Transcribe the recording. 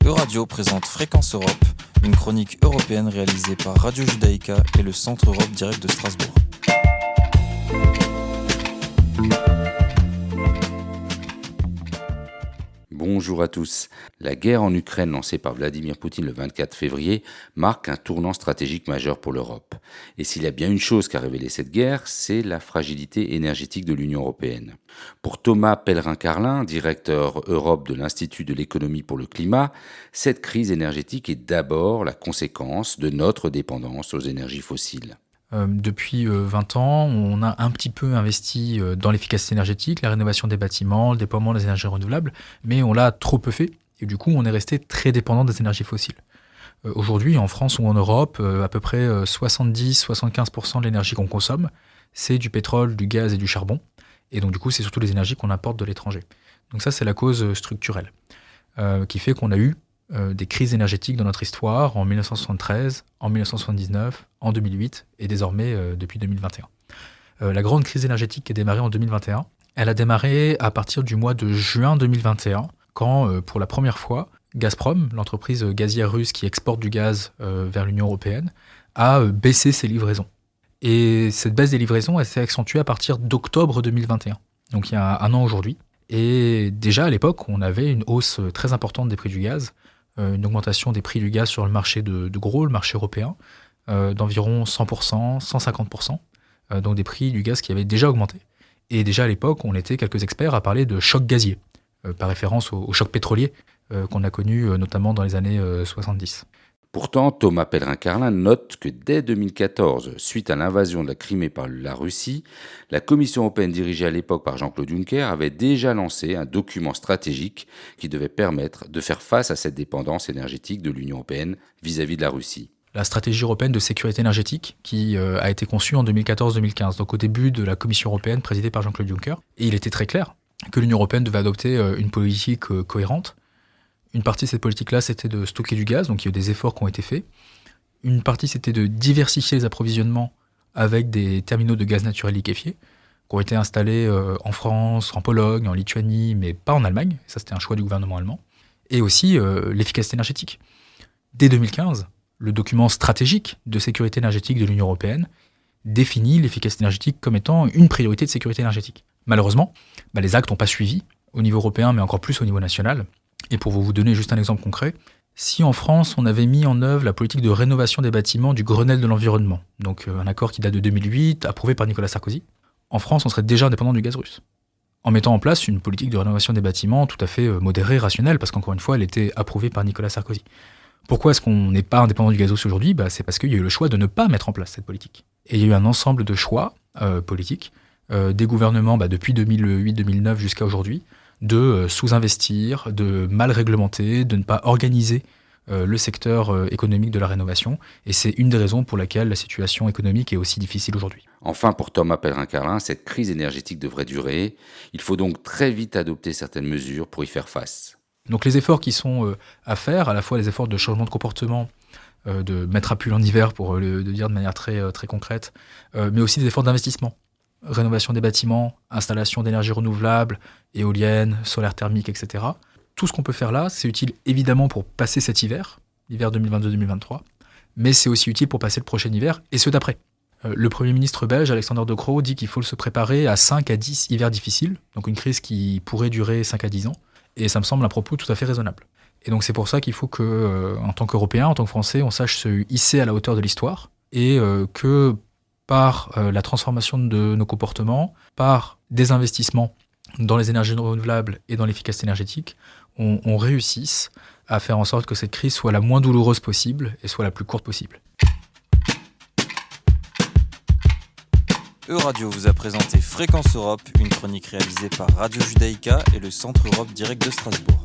Euradio présente Fréquence Europe, une chronique européenne réalisée par Radio Judaïka et le Centre Europe Direct de Strasbourg. Bonjour à tous. La guerre en Ukraine lancée par Vladimir Poutine le 24 février marque un tournant stratégique majeur pour l'Europe. Et s'il y a bien une chose qu'a révélé cette guerre, c'est la fragilité énergétique de l'Union européenne. Pour Thomas Pellerin-Carlin, directeur Europe de l'Institut de l'économie pour le climat, cette crise énergétique est d'abord la conséquence de notre dépendance aux énergies fossiles. Depuis 20 ans, on a un petit peu investi dans l'efficacité énergétique, la rénovation des bâtiments, le déploiement des énergies renouvelables, mais on l'a trop peu fait et du coup on est resté très dépendant des énergies fossiles. Aujourd'hui, en France ou en Europe, à peu près 70-75% de l'énergie qu'on consomme, c'est du pétrole, du gaz et du charbon. Et donc du coup, c'est surtout les énergies qu'on importe de l'étranger. Donc ça, c'est la cause structurelle qui fait qu'on a eu des crises énergétiques dans notre histoire en 1973, en 1979, en 2008 et désormais depuis 2021. La grande crise énergétique qui a démarré en 2021, elle a démarré à partir du mois de juin 2021 quand, pour la première fois, Gazprom, l'entreprise gazière russe qui exporte du gaz vers l'Union européenne, a baissé ses livraisons. Et cette baisse des livraisons, elle s'est accentuée à partir d'octobre 2021, donc il y a un an aujourd'hui. Et déjà à l'époque, on avait une hausse très importante des prix du gaz, une augmentation des prix du gaz sur le marché de gros, le marché européen, d'environ 100%, 150%, donc des prix du gaz qui avaient déjà augmenté. Et déjà à l'époque, on était quelques experts à parler de choc gazier, par référence au choc pétrolier qu'on a connu notamment dans les années 70. Pourtant, Thomas Pellerin-Carlin note que dès 2014, suite à l'invasion de la Crimée par la Russie, la Commission européenne dirigée à l'époque par Jean-Claude Juncker avait déjà lancé un document stratégique qui devait permettre de faire face à cette dépendance énergétique de l'Union européenne vis-à-vis de la Russie. La stratégie européenne de sécurité énergétique qui a été conçue en 2014-2015, donc au début de la Commission européenne présidée par Jean-Claude Juncker. Et il était très clair que l'Union européenne devait adopter une politique cohérente. Une partie de cette politique-là, c'était de stocker du gaz, donc il y a eu des efforts qui ont été faits. Une partie, c'était de diversifier les approvisionnements avec des terminaux de gaz naturel liquéfié qui ont été installés en France, en Pologne, en Lituanie, mais pas en Allemagne. Ça, c'était un choix du gouvernement allemand. Et aussi l'efficacité énergétique. Dès 2015, le document stratégique de sécurité énergétique de l'Union européenne définit l'efficacité énergétique comme étant une priorité de sécurité énergétique. Malheureusement, les actes n'ont pas suivi au niveau européen, mais encore plus au niveau national. Et pour vous donner juste un exemple concret, si en France on avait mis en œuvre la politique de rénovation des bâtiments du Grenelle de l'environnement, donc un accord qui date de 2008, approuvé par Nicolas Sarkozy, en France on serait déjà indépendant du gaz russe. En mettant en place une politique de rénovation des bâtiments tout à fait modérée, rationnelle, parce qu'encore une fois elle était approuvée par Nicolas Sarkozy. Pourquoi est-ce qu'on n'est pas indépendant du gaz russe aujourd'hui ? C'est parce qu'il y a eu le choix de ne pas mettre en place cette politique. Et il y a eu un ensemble de choix politiques des gouvernements depuis 2008-2009 jusqu'à aujourd'hui, de sous-investir, de mal réglementer, de ne pas organiser le secteur économique de la rénovation. Et c'est une des raisons pour laquelle la situation économique est aussi difficile aujourd'hui. Enfin, pour Thomas Pellerin-Carlin, cette crise énergétique devrait durer. Il faut donc très vite adopter certaines mesures pour y faire face. Donc les efforts qui sont à faire, à la fois les efforts de changement de comportement, de mettre à pull en hiver pour le dire de manière très, très concrète, mais aussi des efforts d'investissement. Rénovation des bâtiments, installation d'énergie renouvelable, éoliennes, solaire thermique, etc. Tout ce qu'on peut faire là, c'est utile évidemment pour passer cet hiver, l'hiver 2022-2023, mais c'est aussi utile pour passer le prochain hiver et ceux d'après. Le Premier ministre belge, Alexander De Croo, dit qu'il faut se préparer à 5 à 10 hivers difficiles, donc une crise qui pourrait durer 5 à 10 ans, et ça me semble un propos tout à fait raisonnable. Et donc c'est pour ça qu'il faut que, en tant qu'Européens, en tant que Français, on sache se hisser à la hauteur de l'histoire, et que par la transformation de nos comportements, par des investissements dans les énergies renouvelables et dans l'efficacité énergétique, on réussisse à faire en sorte que cette crise soit la moins douloureuse possible et soit la plus courte possible. Euradio vous a présenté Fréquence Europe, une chronique réalisée par Radio Judaïka et le Centre Europe Direct de Strasbourg.